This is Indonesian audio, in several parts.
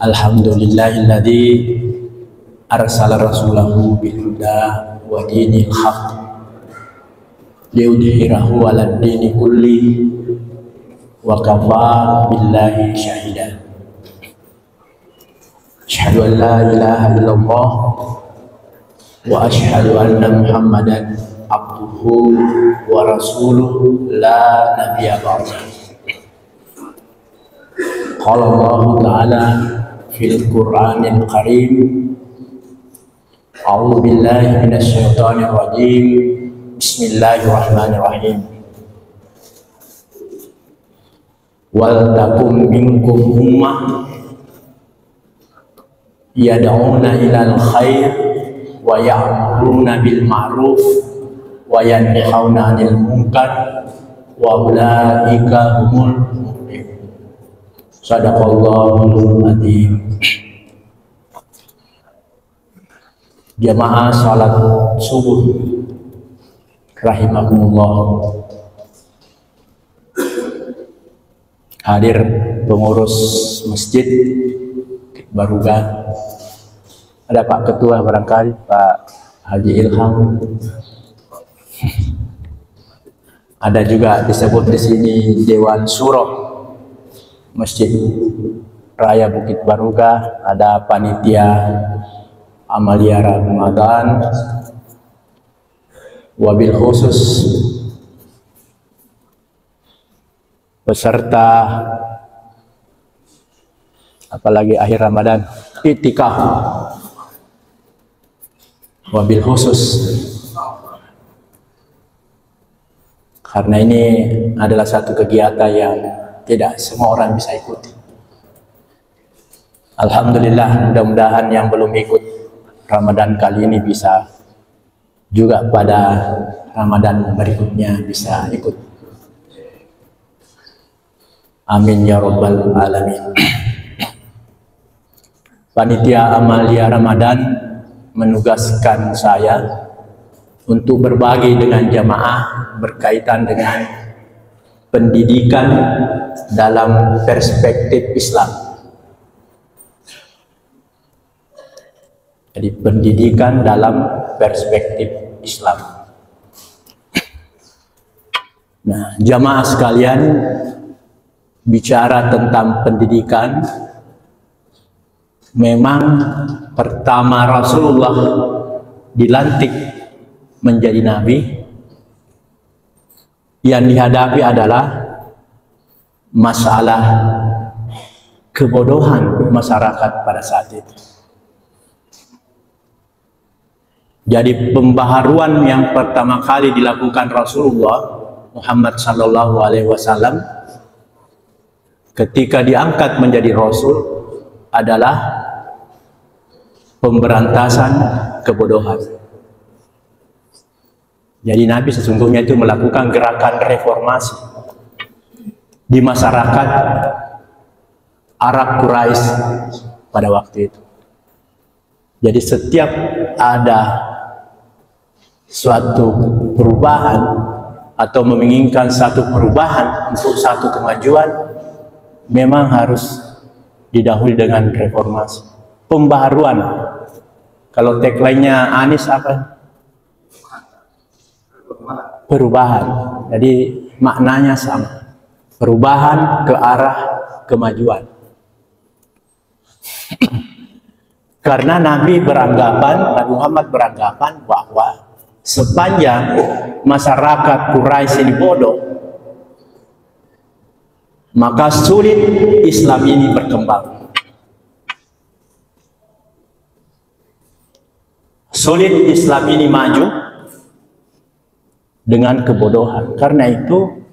Alhamdulillahilladzi arsala rasulahu bil huda wa dinil haq liyudhhirahu 'alad dini kulli wa kafa billahi syahida. Asyhadu an la ilaha illallah wa asyhadu anna Muhammadan abduhu wa rasuluhu la nabiyya ba'da. Qala Allah Ta'ala fil Qur'anil Karim, a'udzu billahi minasy syaithanir rajim. Bismillahirrahmanirrahim. Wal takum minkum ummah yad'una ilal khair wa ya'muruna bil ma'ruf wa yanhauna 'anil munkar wa ulaika humul muflihun. Shadaqallahul adzim. Jamaah salat subuh rahimakumullah. Hadir pengurus masjid Baruga, ada Pak Ketua barangkali Pak Haji Ilham, ada juga disebut di sini Dewan Suro Masjid Raya Bukit Baruga, ada panitia Amalia Ramadan, wabil khusus peserta apalagi akhir Ramadan itikaf, wabil khusus karena ini adalah satu kegiatan yang tidak semua orang bisa ikuti. Alhamdulillah, mudah-mudahan yang belum ikut Ramadan kali ini bisa juga pada Ramadan berikutnya bisa ikut. Amin ya rabbal alamin. Panitia Amalia Ramadan menugaskan saya untuk berbagi dengan jamaah berkaitan dengan pendidikan dalam perspektif Islam. Jadi pendidikan dalam perspektif Islam. Nah, jamaah sekalian, bicara tentang pendidikan, memang pertama Rasulullah dilantik menjadi nabi, yang dihadapi adalah masalah kebodohan masyarakat pada saat itu. Jadi pembaharuan yang pertama kali dilakukan Rasulullah Muhammad sallallahu alaihi wasallam ketika diangkat menjadi Rasul adalah pemberantasan kebodohan. Jadi Nabi sesungguhnya itu melakukan gerakan reformasi di masyarakat Arab Quraisy pada waktu itu. Jadi setiap ada suatu perubahan atau menginginkan satu perubahan untuk satu kemajuan, memang harus didahului dengan reformasi, pembaharuan. Kalau tagline-nya Anies apa? Perubahan. Jadi maknanya sama, perubahan ke arah kemajuan. Karena Nabi Muhammad beranggapan bahwa sepanjang masyarakat Quraisy ini bodoh, maka sulit Islam ini berkembang. Sulit Islam ini maju dengan kebodohan. Karena itu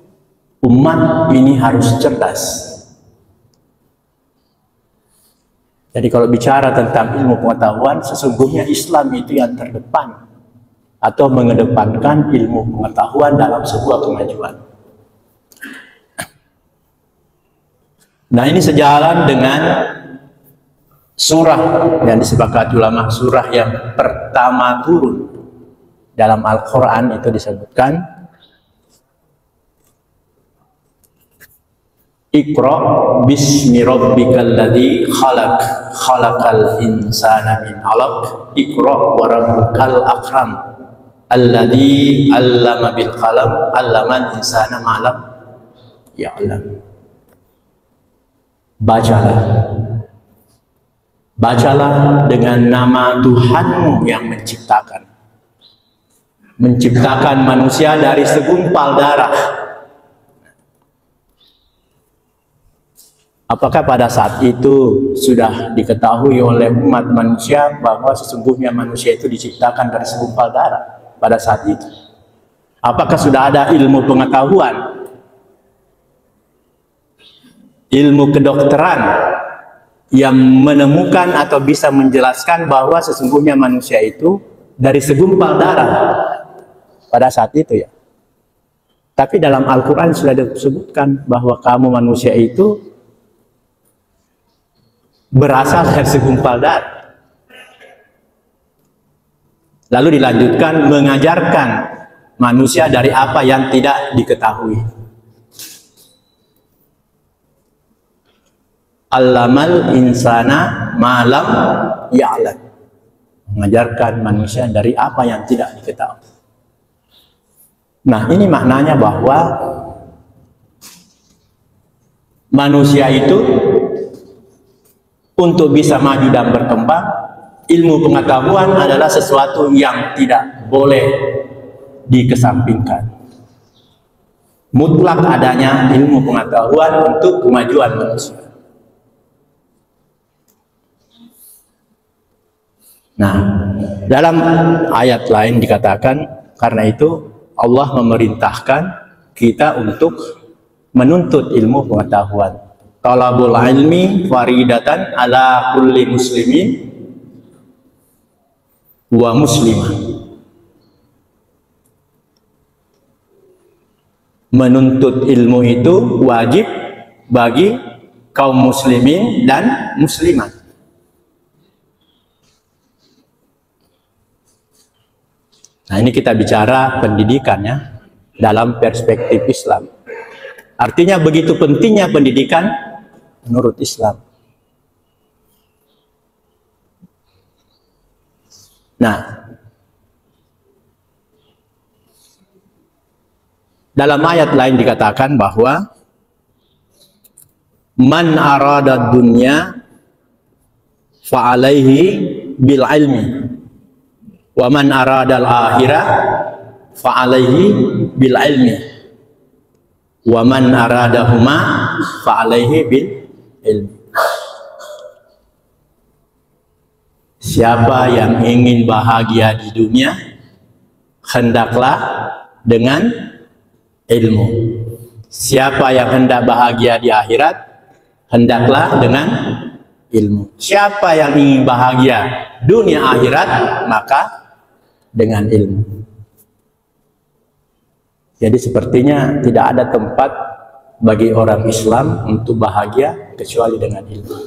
umat ini harus cerdas. Jadi kalau bicara tentang ilmu pengetahuan, sesungguhnya Islam itu yang terdepan atau mengedepankan ilmu pengetahuan dalam sebuah kemajuan. Nah, ini sejalan dengan surah yang disepakati ulama, surah yang pertama turun dalam Al-Quran itu disebutkan Iqra bismi rabbikal ladzi khalaq, khalaqal insana min 'alaq, Iqra wa rabbukal akram, alladzi 'allama bil qalam, 'allamal insana ma lam ya'lam. Bacalah dengan nama Tuhanmu yang menciptakan manusia dari segumpal darah. Apakah pada saat itu sudah diketahui oleh umat manusia bahwa sesungguhnya manusia itu diciptakan dari segumpal darah pada saat itu? Apakah sudah ada ilmu pengetahuan, ilmu kedokteran yang menemukan atau bisa menjelaskan bahwa sesungguhnya manusia itu dari segumpal darah pada saat itu ya? Tapi dalam Al-Quran sudah disebutkan bahwa kamu manusia itu berasal dari segumpal darah. Lalu dilanjutkan mengajarkan manusia dari apa yang tidak diketahui. Allamal insana malam ya'lam, mengajarkan manusia dari apa yang tidak diketahui. Nah, ini maknanya bahwa manusia itu untuk bisa maju dan berkembang, ilmu pengetahuan adalah sesuatu yang tidak boleh dikesampingkan. Mutlak adanya ilmu pengetahuan untuk kemajuan manusia. Nah, dalam ayat lain dikatakan, karena itu Allah memerintahkan kita untuk menuntut ilmu pengetahuan. Talabul ilmi faridatan ala kulli muslimin wa muslimah. Menuntut ilmu itu wajib bagi kaum muslimin dan muslimat. Nah, ini kita bicara pendidikannya dalam perspektif Islam. Artinya begitu pentingnya pendidikan menurut Islam. Nah, dalam ayat lain dikatakan bahwa man arada dunya fa'alaihi bil ilmi wa man arada al akhirah fa'alaihi bil ilmi wa man aradahuma fa'alaihi bil ilmi. Siapa yang ingin bahagia di dunia, hendaklah dengan ilmu. Siapa yang hendak bahagia di akhirat, hendaklah dengan ilmu. Siapa yang ingin bahagia dunia akhirat, maka dengan ilmu. Jadi sepertinya tidak ada tempat bagi orang Islam untuk bahagia kecuali dengan ilmu.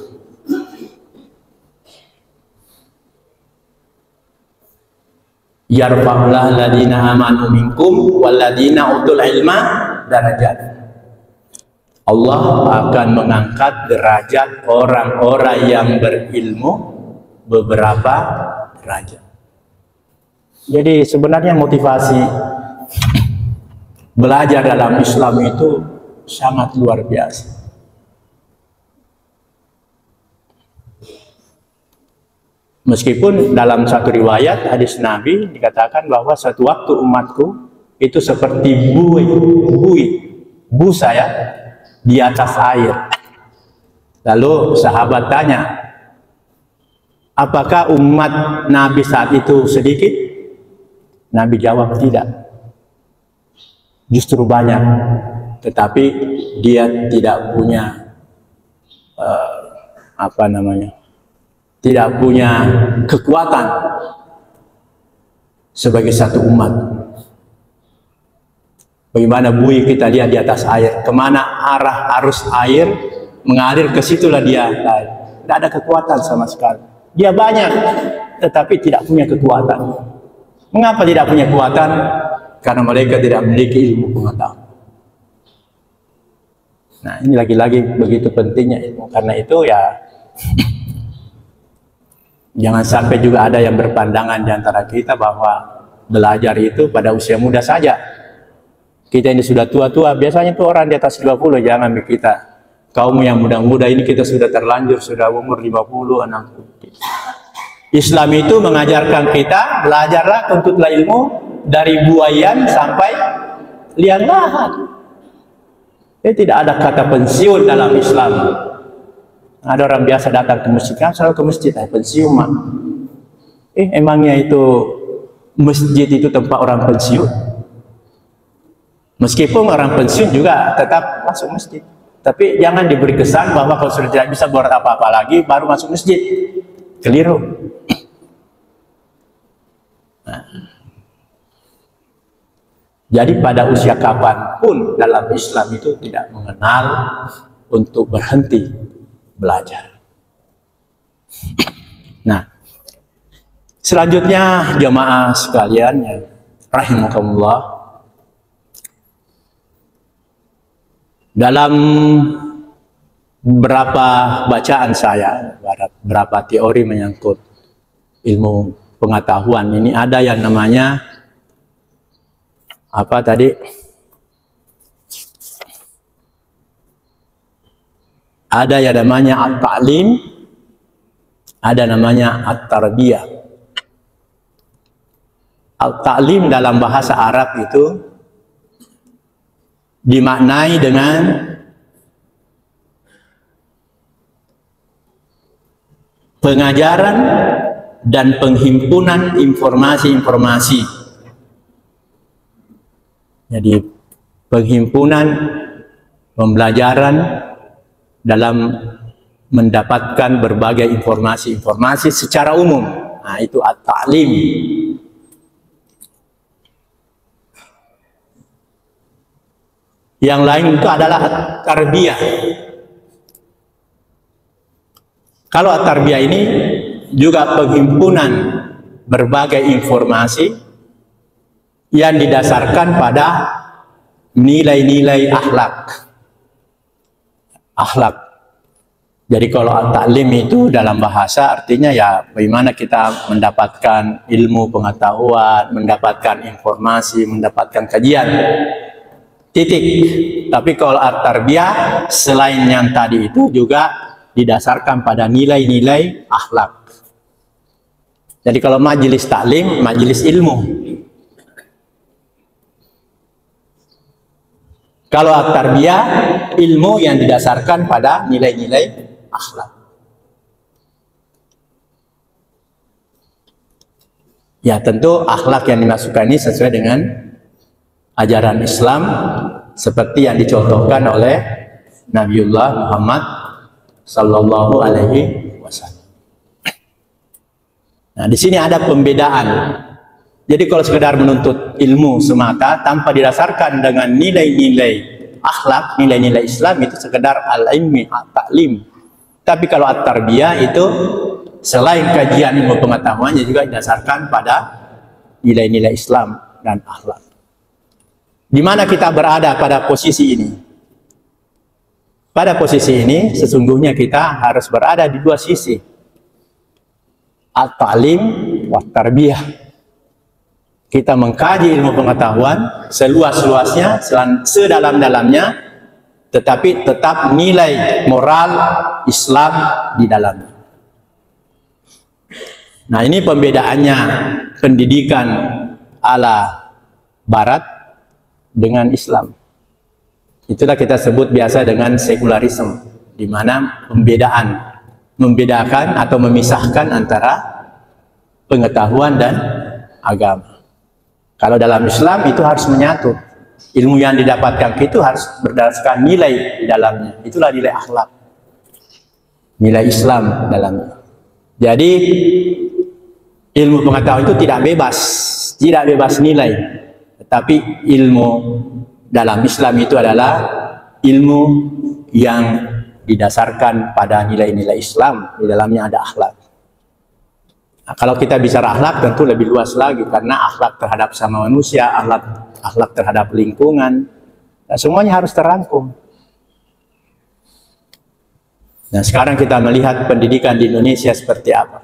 Yarfa'ullah ladina amanu minkum walladina utul ilma darajat. Allah akan mengangkat derajat orang-orang yang berilmu beberapa derajat. Jadi sebenarnya motivasi belajar dalam Islam itu sangat luar biasa. Meskipun dalam satu riwayat hadis Nabi dikatakan bahwa suatu waktu umatku itu seperti busa ya di atas air. Lalu sahabat tanya, apakah umat Nabi saat itu sedikit? Nabi jawab tidak. Justru banyak. Tetapi dia tidak punya tidak punya kekuatan sebagai satu umat. Bagaimana buih kita lihat di atas air, kemana arah arus air mengalir, ke situlah dia. Tidak ada kekuatan sama sekali. Dia banyak, tetapi tidak punya kekuatan. Mengapa tidak punya kekuatan? Karena mereka tidak memiliki ilmu pengetahuan. Nah, ini lagi-lagi begitu pentingnya ilmu. Karena itu ya jangan sampai juga ada yang berpandangan di antara kita bahwa belajar itu pada usia muda saja. Kita ini sudah tua-tua, biasanya tuh orang di atas 20, jangan kita. Kaum yang muda-muda ini kita sudah terlanjur, sudah umur 50, 60. Islam itu mengajarkan kita, belajarlah, tuntutlah ilmu dari buayan sampai liang lahat. Tidak ada kata pensiun dalam Islam. Ada orang biasa datang ke masjid, kan selalu ke masjid, pensiun mah. Emangnya itu masjid itu tempat orang pensiun? Meskipun orang pensiun juga tetap masuk masjid. Tapi jangan diberi kesan bahwa kalau sudah tidak bisa buat apa-apa lagi, baru masuk masjid. Keliru. Nah. Jadi pada usia kapanpun dalam Islam itu tidak mengenal untuk berhenti belajar. Nah, selanjutnya jemaah sekalian yang rahimakumullah, dalam beberapa bacaan saya, beberapa teori menyangkut ilmu pengetahuan ini, ada yang namanya apa tadi? Ada yang namanya at-ta'lim, ada namanya at-tarbiyah. At-ta'lim dalam bahasa Arab itu dimaknai dengan pengajaran dan penghimpunan informasi-informasi. Jadi penghimpunan, pembelajaran dalam mendapatkan berbagai informasi-informasi secara umum. Nah, itu at-ta'lim. Yang lain itu adalah at-tarbiyah. Kalau at-tarbiyah ini juga penghimpunan berbagai informasi yang didasarkan pada nilai-nilai akhlak. Akhlak. Jadi kalau at-ta'lim itu dalam bahasa artinya ya bagaimana kita mendapatkan ilmu pengetahuan, mendapatkan informasi, mendapatkan kajian. Titik. Tapi kalau at-tarbiyah selain yang tadi itu juga didasarkan pada nilai-nilai akhlak. Jadi kalau majelis taklim, majelis ilmu. Kalau at-tarbiyah, ilmu yang didasarkan pada nilai-nilai akhlak. Ya tentu akhlak yang dimasukkan ini sesuai dengan ajaran Islam seperti yang dicontohkan oleh Nabiullah Muhammad Sallallahu Alaihi Wasallam. Nah, di sini ada pembedaan. Jadi kalau sekedar menuntut ilmu semata tanpa didasarkan dengan nilai-nilai akhlak, nilai-nilai Islam, itu sekedar al-ilmi, at-ta'lim. Tapi kalau at-tarbiyah itu selain kajian ilmu pengetahuannya juga didasarkan pada nilai-nilai Islam dan akhlak. Di mana kita berada pada posisi ini? Pada posisi ini sesungguhnya kita harus berada di dua sisi. At-ta'lim wa tarbiyah. Kita mengkaji ilmu pengetahuan seluas-luasnya, sedalam-dalamnya, tetapi tetap nilai moral Islam di dalamnya. Nah, ini pembedaannya pendidikan ala Barat dengan Islam. Itulah kita sebut biasa dengan sekularisme, di mana membedakan atau memisahkan antara pengetahuan dan agama. Kalau dalam Islam itu harus menyatu. Ilmu yang didapatkan itu harus berdasarkan nilai di dalamnya. Itulah nilai akhlak. Nilai Islam dalamnya. Jadi ilmu pengetahuan itu tidak bebas nilai. Tetapi ilmu dalam Islam itu adalah ilmu yang didasarkan pada nilai-nilai Islam. Di dalamnya ada akhlak. Nah, kalau kita bicara akhlak tentu lebih luas lagi, karena akhlak terhadap sama manusia, akhlak terhadap lingkungan, nah, semuanya harus terangkum. Nah, sekarang kita melihat pendidikan di Indonesia seperti apa.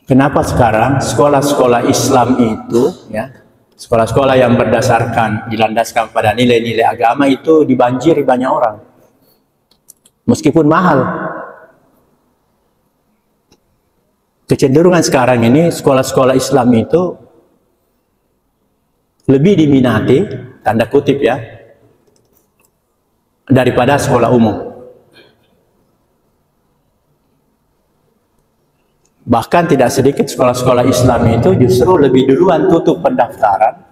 Kenapa sekarang sekolah-sekolah Islam itu, ya, sekolah-sekolah yang dilandaskan pada nilai-nilai agama itu dibanjiri banyak orang, meskipun mahal. Kecenderungan sekarang ini sekolah-sekolah Islam itu lebih diminati, tanda kutip ya, daripada sekolah umum. Bahkan tidak sedikit sekolah-sekolah Islam itu justru lebih duluan tutup pendaftaran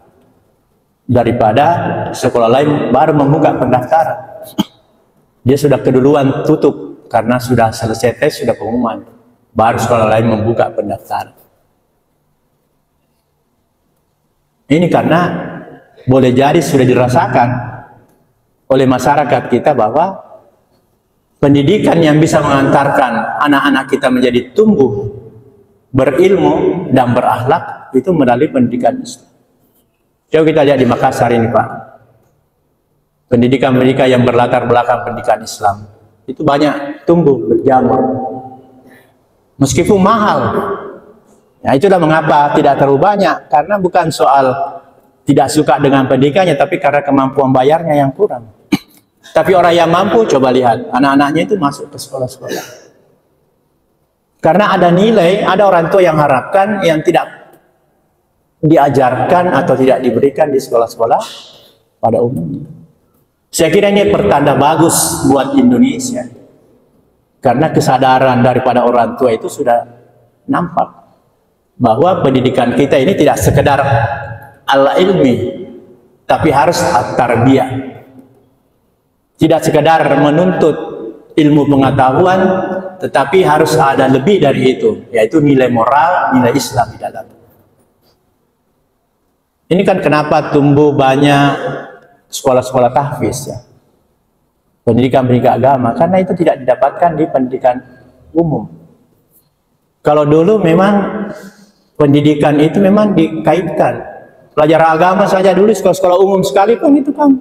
daripada sekolah lain baru membuka pendaftaran. Dia sudah keduluan tutup karena sudah selesai tes, sudah pengumuman, baru sekolah lain membuka pendaftaran. Ini karena boleh jadi sudah dirasakan oleh masyarakat kita bahwa pendidikan yang bisa mengantarkan anak-anak kita menjadi tumbuh berilmu dan berakhlak itu melalui pendidikan Islam. Coba kita lihat di Makassar ini, Pak. Pendidikan-pendidikan yang berlatar belakang pendidikan Islam itu banyak tumbuh berjamur. Meskipun mahal. Ya, itulah mengapa tidak terlalu banyak, karena bukan soal tidak suka dengan pendidikannya, tapi karena kemampuan bayarnya yang kurang. Tapi orang yang mampu, coba lihat, anak-anaknya itu masuk ke sekolah-sekolah. Karena ada nilai, ada orang tua yang harapkan yang tidak diajarkan atau tidak diberikan di sekolah-sekolah pada umumnya. Saya kira ini pertanda bagus buat Indonesia. Karena kesadaran daripada orang tua itu sudah nampak bahwa pendidikan kita ini tidak sekedar al-ilmi, tapi harus at-tarbiyah. Tidak sekedar menuntut ilmu pengetahuan, tetapi harus ada lebih dari itu, yaitu nilai moral, nilai Islam di dalam. Ini kan kenapa tumbuh banyak sekolah-sekolah tahfiz, ya, pendidikan-pendidikan agama, karena itu tidak didapatkan di pendidikan umum. Kalau dulu memang pendidikan itu memang dikaitkan, pelajaran agama saja dulu sekolah-sekolah umum sekalipun itu kan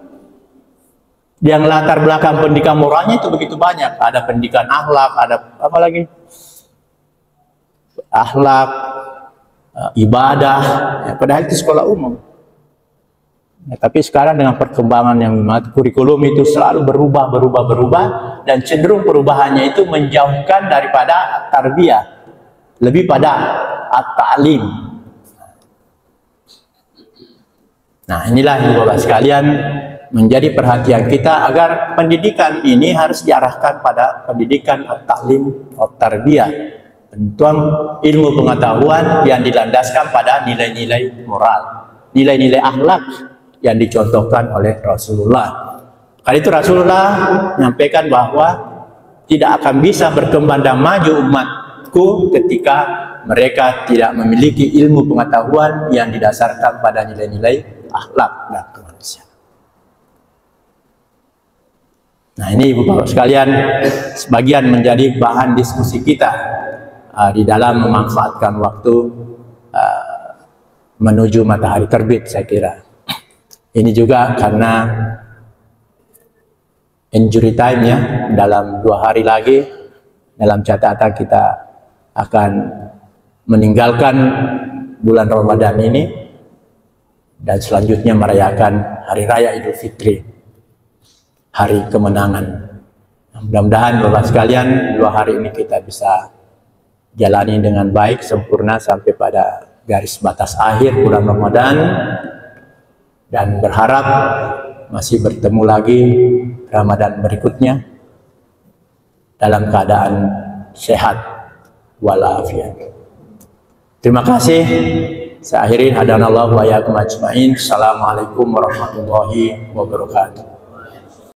yang latar belakang pendidikan moralnya itu begitu banyak. Ada pendidikan akhlak, ada apa lagi? Akhlak, ibadah, ya, padahal itu sekolah umum. Ya, tapi sekarang dengan perkembangan yang kurikulum itu selalu berubah, dan cenderung perubahannya itu menjauhkan daripada tarbiyah, lebih pada at-ta'lim. Nah, inilah Bapak sekalian, menjadi perhatian kita agar pendidikan ini harus diarahkan pada pendidikan at-ta'lim, at-tarbiyah, penentuan ilmu pengetahuan yang dilandaskan pada nilai-nilai moral, nilai-nilai akhlak yang dicontohkan oleh Rasulullah. Karena itu Rasulullah menyampaikan bahwa tidak akan bisa berkembang dan maju umatku ketika mereka tidak memiliki ilmu pengetahuan yang didasarkan pada nilai-nilai akhlak dan kemanusiaan. Nah, ini Ibu Bapak sekalian, sebagian menjadi bahan diskusi kita di dalam memanfaatkan waktu menuju matahari terbit, saya kira. Ini juga karena injury time ya, dalam 2 hari lagi dalam catatan kita akan meninggalkan bulan Ramadan ini dan selanjutnya merayakan Hari Raya Idul Fitri, hari kemenangan. Mudah-mudahan Bapak sekalian 2 hari ini kita bisa jalani dengan baik, sempurna sampai pada garis batas akhir bulan Ramadan, dan berharap masih bertemu lagi Ramadan berikutnya dalam keadaan sehat walafiat. Terima kasih. Saya akhirin, hadanallahu wa iyyakum ajmain. Assalamualaikum warahmatullahi wabarakatuh.